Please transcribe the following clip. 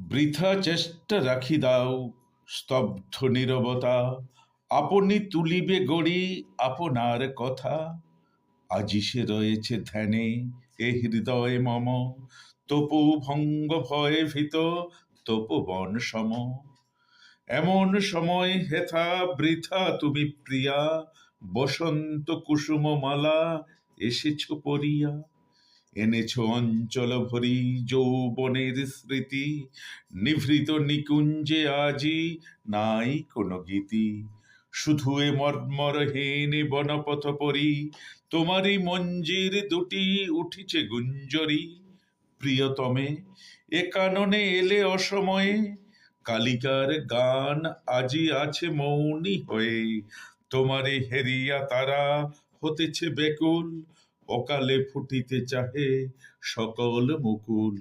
বৃথা চেষ্টা রাখি দাও, স্তব্ধ নীরবতা, আপনি তুলিবে গড়ি আপনার কথা। আজি সে রয়েছে ধ্যানে এ হৃদয় মম, তপু ভঙ্গ ভয়ে ভীত তপোবন সম। এমন সময় হেথা বৃথা তুমি প্রিয়া, বসন্ত কুসুম মালা এসেছ পরিয়া। এনেছ অঞ্চল ভরি যৌবনের স্মৃতি, নিভৃত নিকুঞ্জে আজি নাই কোনো গীতি। শুধু এ মর্মরহীন বনপথ পরি, তোমারই মঞ্জির দুটি উঠিছে গুঞ্জরি। প্রিয়তমে, এ কাননে এলে অসময়ে, কালিকার গান আজি আছে মৌনী হয়ে। তোমারে হেরিয়া তারা হতেছে বেকুল, অকালে ফুটিতে চাহে সকল মুকুল।